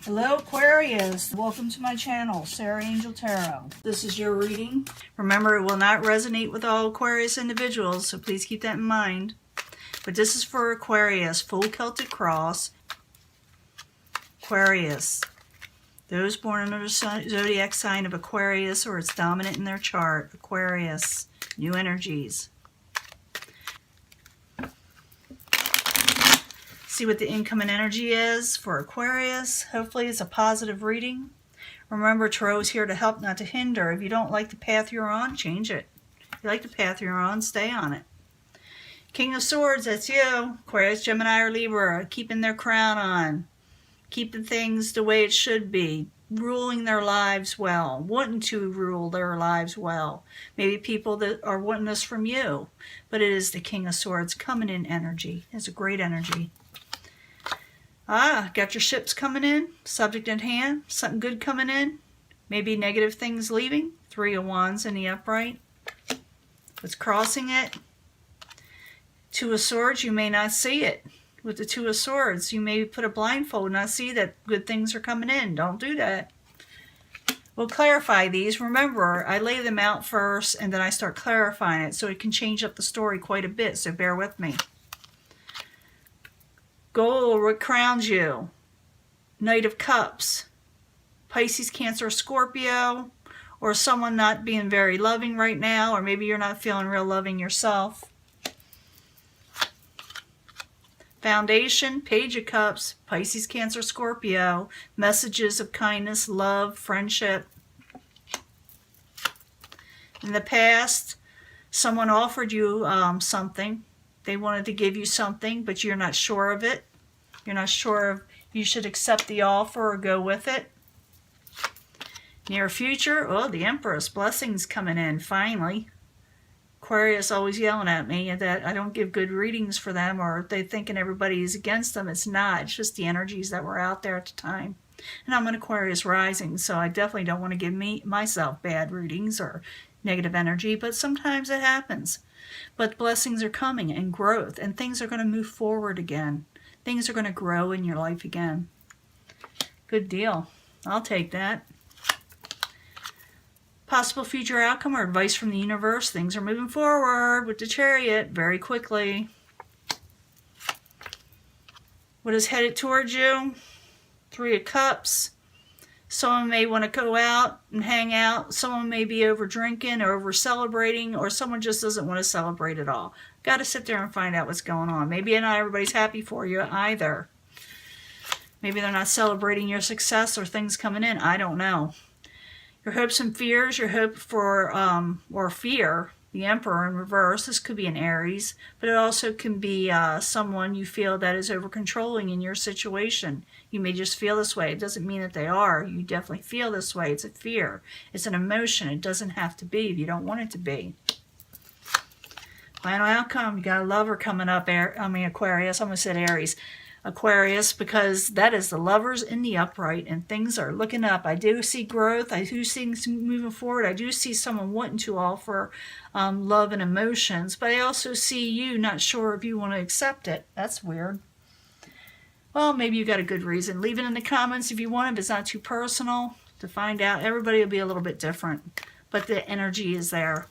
Hello Aquarius, welcome to my channel, Sarah Angel Tarot. This is your reading. Remember, it will not resonate with all Aquarius individuals, so please keep that in mind. But this is for Aquarius, full Celtic cross. Aquarius, those born under the zodiac sign of Aquarius or its dominant in their chart. Aquarius, new energies. See what the incoming energy is for Aquarius. Hopefully it's a positive reading. Remember, Tarot is here to help, not to hinder. If you don't like the path you're on, change it. If you like the path you're on, stay on it. King of Swords, that's you. Aquarius, Gemini, or Libra, keeping their crown on. Keeping things the way it should be. Ruling their lives well. Wanting to rule their lives well. Maybe people that are wanting this from you. But it is the King of Swords coming in energy. It's a great energy. Got your ships coming in, subject in hand, something good coming in, maybe negative things leaving. Three of Wands in the upright. What's crossing it? Two of Swords, you may not see it. With the Two of Swords, you may put a blindfold and not see that good things are coming in. Don't do that. We'll clarify these. Remember, I lay them out first and then I start clarifying it, so it can change up the story quite a bit, so bear with me. Gold, what crowns you? Knight of Cups. Pisces, Cancer, Scorpio. Or someone not being very loving right now. Or maybe you're not feeling real loving yourself. Foundation, Page of Cups. Pisces, Cancer, Scorpio. Messages of kindness, love, friendship. In the past, someone offered you something. They wanted to give you something, but you're not sure of it. You're not sure if you should accept the offer or go with it. Near future, oh, the Empress, blessings coming in, finally. Aquarius always yelling at me that I don't give good readings for them, or they thinking everybody is against them. It's not. It's just the energies that were out there at the time. And I'm an Aquarius rising, so I definitely don't want to give myself bad readings or negative energy, but sometimes it happens. But blessings are coming and growth, and things are going to move forward again. Things are going to grow in your life again. Good deal. I'll take that. Possible future outcome or advice from the universe. Things are moving forward with the Chariot very quickly. What is headed towards you? Three of Cups. Someone may want to go out and hang out. Someone may be over drinking or over celebrating, or someone just doesn't want to celebrate at all. Got to sit there and find out what's going on. Maybe not everybody's happy for you either. Maybe they're not celebrating your success or things coming in. I don't know. Your hopes and fears, your hope for, or fear, the Emperor in reverse. This could be an Aries, but it also can be someone you feel that is over controlling in your situation. You may just feel this way. It doesn't mean that they are. You definitely feel this way. It's a fear. It's an emotion. It doesn't have to be if you don't want it to be. Final outcome. You got a lover coming up. Aquarius. I almost said Aries. Aquarius, because that is the Lovers in the upright, and things are looking up. I do see growth. I do see things moving forward. I do see someone wanting to offer love and emotions, but I also see you not sure if you want to accept it. That's weird. Well, maybe you got a good reason. Leave it in the comments if you want, if it's not too personal, to find out. Everybody will be a little bit different, but the energy is there.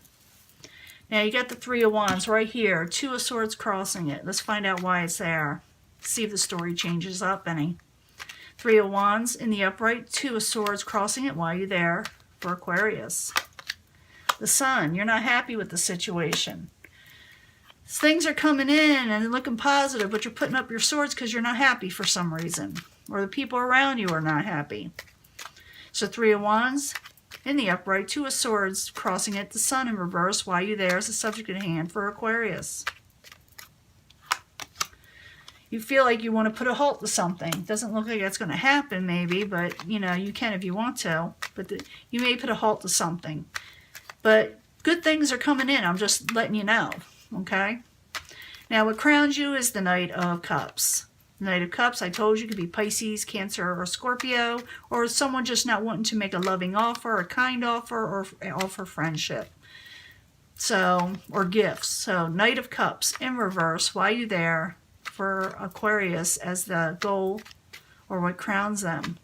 Now you got the Three of Wands right here. Two of Swords crossing it. Let's find out why it's there. See if the story changes up any. Three of Wands in the upright. Two of Swords crossing it. Why are you there for Aquarius? The Sun. You're not happy with the situation. Things are coming in and looking positive, but you're putting up your swords because you're not happy for some reason. Or the people around you are not happy. So Three of Wands in the upright. Two of Swords crossing it. The Sun in reverse. Why are you there as a subject at hand for Aquarius? You feel like you want to put a halt to something. Doesn't look like that's going to happen maybe, but you know, you can if you want to. But you may put a halt to something. But good things are coming in. I'm just letting you know. Okay? Now what crowns you is the Knight of Cups. Knight of Cups, I told you, could be Pisces, Cancer, or Scorpio, or someone just not wanting to make a loving offer, a kind offer, or offer friendship. So, or gifts. So Knight of Cups in reverse. Why are you there for Aquarius as the goal or what crowns them?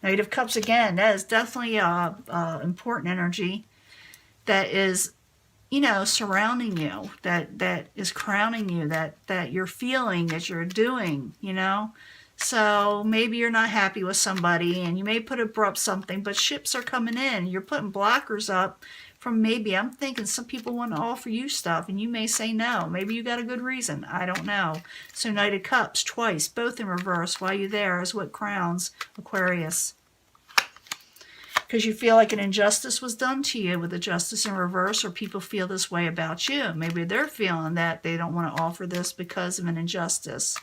Knight of Cups, again, that is definitely important energy that is, you know, surrounding you, that is crowning you, that you're feeling, that you're doing, you know. So maybe you're not happy with somebody and you may put abrupt something, but ships are coming in. You're putting blockers up from maybe, I'm thinking some people want to offer you stuff and you may say no. Maybe you got a good reason. I don't know. So Knight of Cups twice, both in reverse while you're there is what crowns Aquarius. Because you feel like an injustice was done to you with the Justice in reverse, or people feel this way about you. Maybe they're feeling that they don't want to offer this because of an injustice.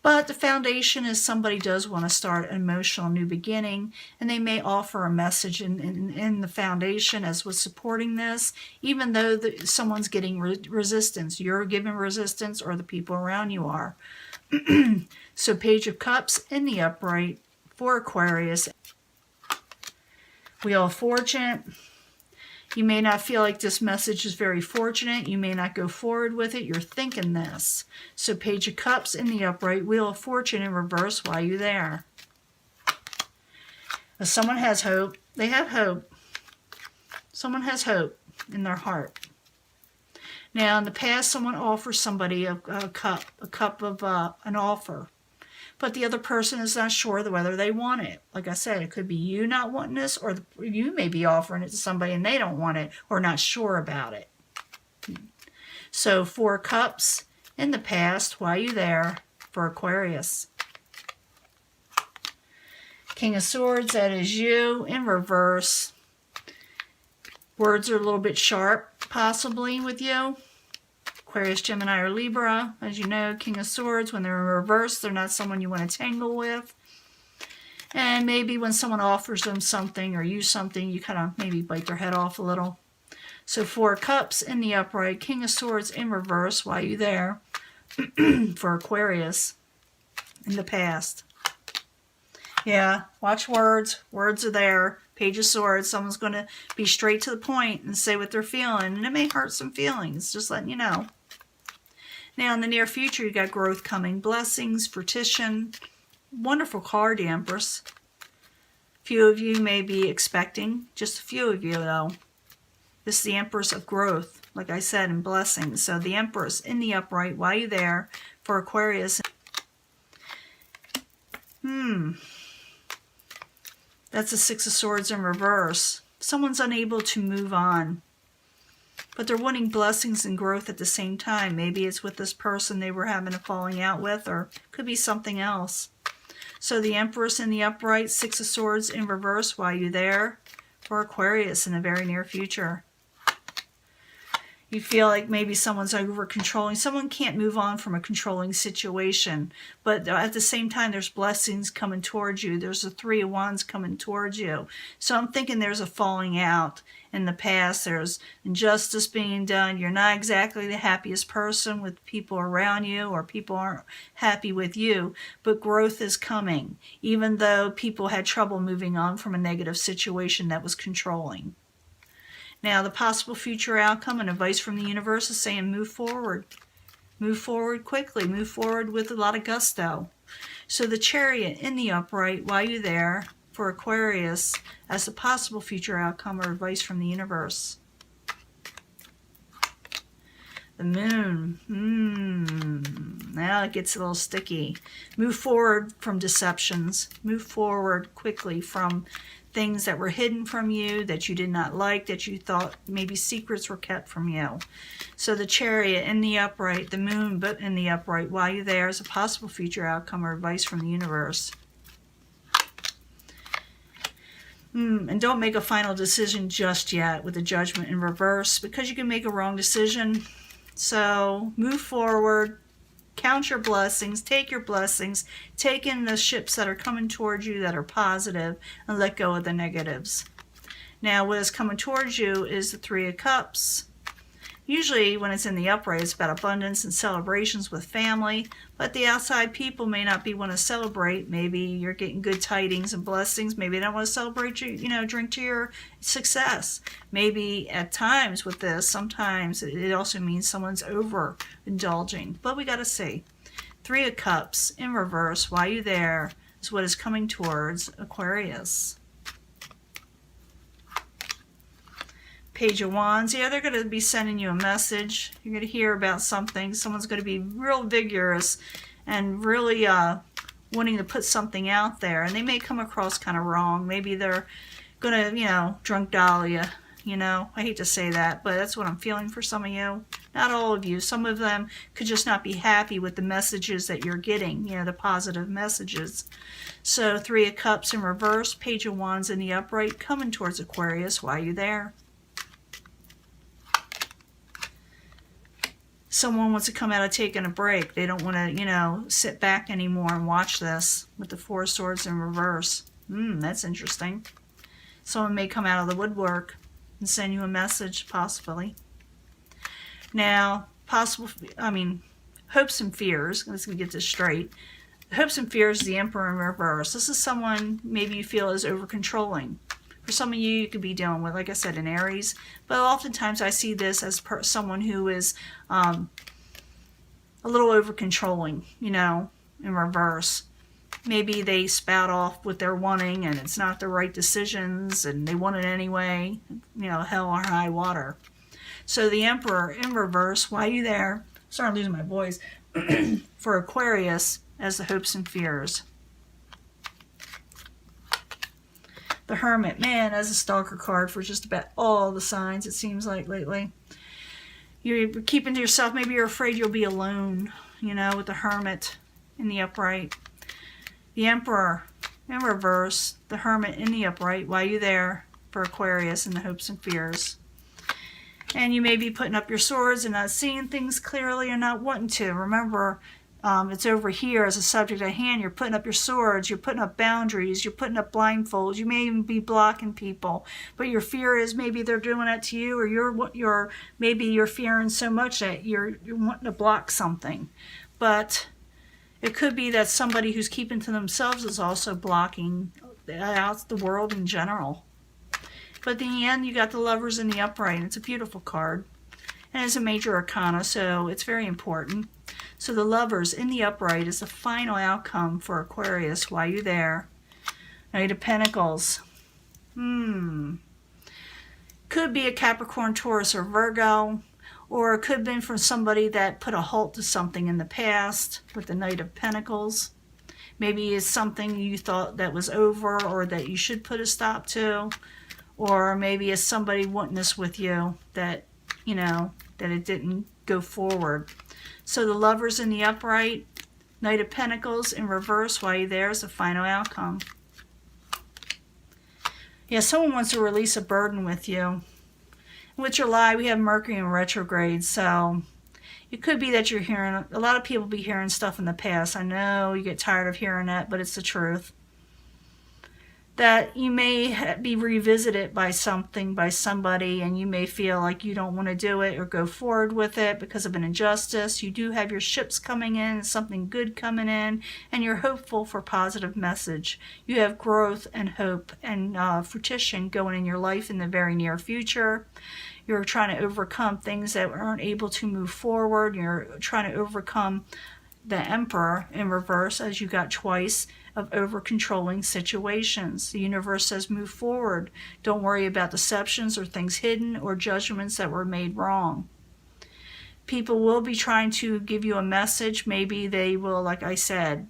But the foundation is somebody does want to start an emotional new beginning, and they may offer a message in the foundation as was supporting this, even though someone's getting resistance. You're giving resistance, or the people around you are. So Page of Cups in the upright for Aquarius. Wheel of Fortune. You may not feel like this message is very fortunate. You may not go forward with it. You're thinking this. So Page of Cups in the upright, Wheel of Fortune in reverse while you're there. If someone has hope, they have hope. Someone has hope in their heart. Now, in the past, someone offers somebody a cup of an offer. But the other person is not sure whether they want it. Like I said, it could be you not wanting this, or you may be offering it to somebody and they don't want it, or not sure about it. So 4 Cups in the past while you're there for Aquarius. King of Swords, that is you in reverse. Words are a little bit sharp, possibly, with you. Aquarius, Gemini, or Libra. As you know, King of Swords, when they're in reverse, they're not someone you want to tangle with. And maybe when someone offers them something or you something, you kind of maybe bite their head off a little. So 4 Cups in the upright, King of Swords in reverse while you're there for Aquarius in the past. Yeah, watch words. Words are there. Page of Swords. Someone's going to be straight to the point and say what they're feeling. And it may hurt some feelings, just letting you know. Now, in the near future, you got growth coming. Blessings, fruition. Wonderful card, the Empress. Few of you may be expecting. Just a few of you, though. This is the Empress of growth, like I said, and blessings. So the Empress in the upright while you're there for Aquarius. That's the 6 of Swords in reverse. Someone's unable to move on. But they're wanting blessings and growth at the same time. Maybe it's with this person they were having a falling out with, or could be something else. So the Empress in the upright, 6 of Swords in reverse while you're there for Aquarius in the very near future. You feel like maybe someone's over controlling. Someone can't move on from a controlling situation. But at the same time, there's blessings coming towards you. There's the 3 of Wands coming towards you. So I'm thinking there's a falling out in the past. There's injustice being done. You're not exactly the happiest person with people around you, or people aren't happy with you. But growth is coming, even though people had trouble moving on from a negative situation that was controlling. Now, the possible future outcome and advice from the universe is saying move forward. Move forward quickly. Move forward with a lot of gusto. So the Chariot in the upright while you're there for Aquarius as a possible future outcome or advice from the universe. The Moon. Now it gets a little sticky. Move forward from deceptions. Move forward quickly from things that were hidden from you, that you did not like, that you thought maybe secrets were kept from you. So the Chariot in the upright, the Moon but in the upright while you're there is a possible future outcome or advice from the universe. And don't make a final decision just yet with the Judgment in reverse, because you can make a wrong decision. So move forward. Count your blessings, take your blessings, take in the ships that are coming towards you that are positive, and let go of the negatives. Now, what is coming towards you is the 3 of Cups. Usually, when it's in the upright, it's about abundance and celebrations with family, but the outside people may not be want to celebrate. Maybe you're getting good tidings and blessings. Maybe they don't want to celebrate you, drink to your success. Maybe at times with this, sometimes it also means someone's overindulging, but we got to see. 3 of Cups in reverse while you're there, is what is coming towards Aquarius. Page of Wands. Yeah, they're going to be sending you a message. You're going to hear about something. Someone's going to be real vigorous and really wanting to put something out there. And they may come across kind of wrong. Maybe they're going to, drunk dial you. I hate to say that, but that's what I'm feeling for some of you. Not all of you. Some of them could just not be happy with the messages that you're getting, the positive messages. So 3 of Cups in reverse, Page of Wands in the upright, coming towards Aquarius. Why are you there? Someone wants to come out of taking a break. They don't want to, sit back anymore and watch this with the 4 of Swords in reverse. That's interesting. Someone may come out of the woodwork and send you a message, possibly. Now, hopes and fears. Let's get this straight. Hopes and fears is the Emperor in reverse. This is someone maybe you feel is over-controlling. For some of you, you could be dealing with, like I said, an Aries. But oftentimes I see this as someone who is a little over-controlling, in reverse. Maybe they spout off what they're wanting and it's not the right decisions and they want it anyway, hell or high water. So the Emperor in reverse, why are you there? Sorry, I'm losing my voice. For Aquarius as the hopes and fears. The Hermit, man, as a stalker card for just about all the signs, it seems like lately. You're keeping to yourself. Maybe you're afraid you'll be alone, with the Hermit in the upright. The Emperor in reverse, the Hermit in the upright. Why are you there? For Aquarius and the hopes and fears. And you may be putting up your swords and not seeing things clearly or not wanting to. Remember, it's over here as a subject at hand. You're putting up your swords, you're putting up boundaries, you're putting up blindfolds. You may even be blocking people. But your fear is maybe they're doing that to you, or maybe you're fearing so much that you're wanting to block something. But it could be that somebody who's keeping to themselves is also blocking out the world in general. But in the end, you got the Lovers in the upright. It's a beautiful card. And it's a major arcana, so it's very important. So the Lovers in the upright is the final outcome for Aquarius. Why are you there? Knight of Pentacles. Could be a Capricorn, Taurus, or Virgo. Or it could have been from somebody that put a halt to something in the past with the Knight of Pentacles. Maybe it's something you thought that was over or that you should put a stop to. Or maybe it's somebody wanting this with you that, that it didn't go forward. So the Lovers in the upright, Knight of Pentacles in reverse, why are you there is the final outcome. Yeah, someone wants to release a burden with you. With July, we have Mercury in retrograde, so it could be that you're hearing, a lot of people be hearing stuff in the past. I know you get tired of hearing that, but it's the truth. That you may be revisited by something, by somebody, and you may feel like you don't want to do it or go forward with it because of an injustice. You do have your ships coming in, something good coming in, and you're hopeful for positive message. You have growth and hope and fruition going in your life in the very near future. You're trying to overcome things that aren't able to move forward. You're trying to overcome the Emperor in reverse, as you got twice, of over-controlling situations. The universe says move forward. Don't worry about deceptions or things hidden or judgments that were made wrong. People will be trying to give you a message. Maybe they will, like I said,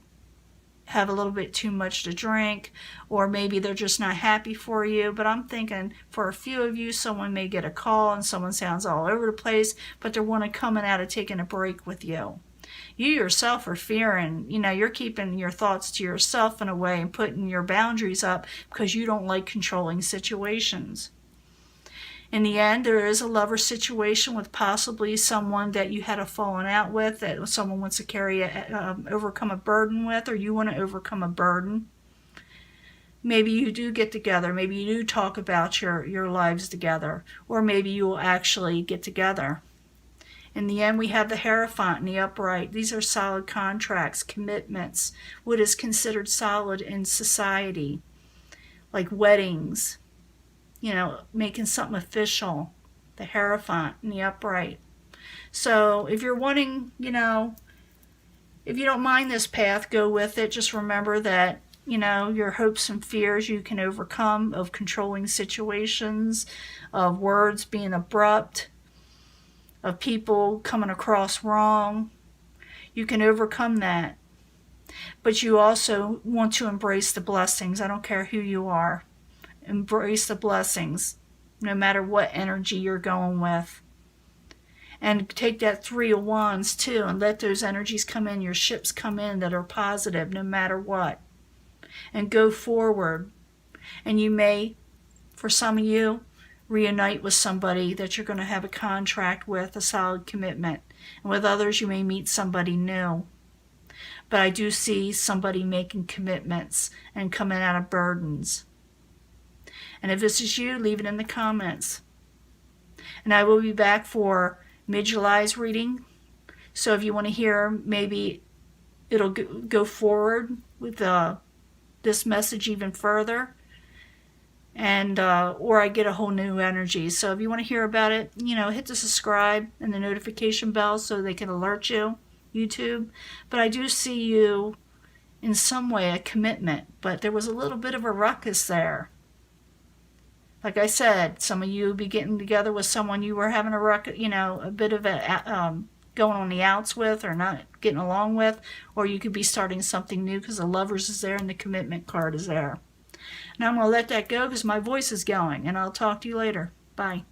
have a little bit too much to drink, or maybe they're just not happy for you. But I'm thinking for a few of you, someone may get a call and someone sounds all over the place, but they're wanting coming out of taking a break with you. You yourself are fearing, you're keeping your thoughts to yourself in a way and putting your boundaries up because you don't like controlling situations. In the end, there is a lover situation with possibly someone that you had a falling out with, that someone wants to overcome a burden with, or you want to overcome a burden. Maybe you do get together. Maybe you do talk about your lives together, or maybe you will actually get together. In the end, we have the Hierophant in the upright. These are solid contracts, commitments, what is considered solid in society, like weddings, making something official. The Hierophant in the upright. So if you're wanting, if you don't mind this path, go with it. Just remember that your hopes and fears you can overcome, of controlling situations, of words being abrupt, of people coming across wrong. You can overcome that. But you also want to embrace the blessings. I don't care who you are. Embrace the blessings, no matter what energy you're going with. And take that 3 of Wands too, and let those energies come in, your ships come in that are positive no matter what. And go forward. And you may, for some of you, reunite with somebody that you're going to have a contract with, a solid commitment. And with others, you may meet somebody new. But I do see somebody making commitments and coming out of burdens. And if this is you, leave it in the comments. And I will be back for mid-July's reading. So if you want to hear, maybe it'll go forward with this message even further. And or I get a whole new energy. So if you want to hear about it, hit the subscribe and the notification bell so they can alert you, YouTube. But I do see you in some way, a commitment. But there was a little bit of a ruckus there. Like I said, some of you will be getting together with someone you were having a ruckus, a bit of a going on the outs with, or not getting along with. Or you could be starting something new because the Lovers is there and the commitment card is there. Now I'm going to let that go because my voice is going, and I'll talk to you later. Bye.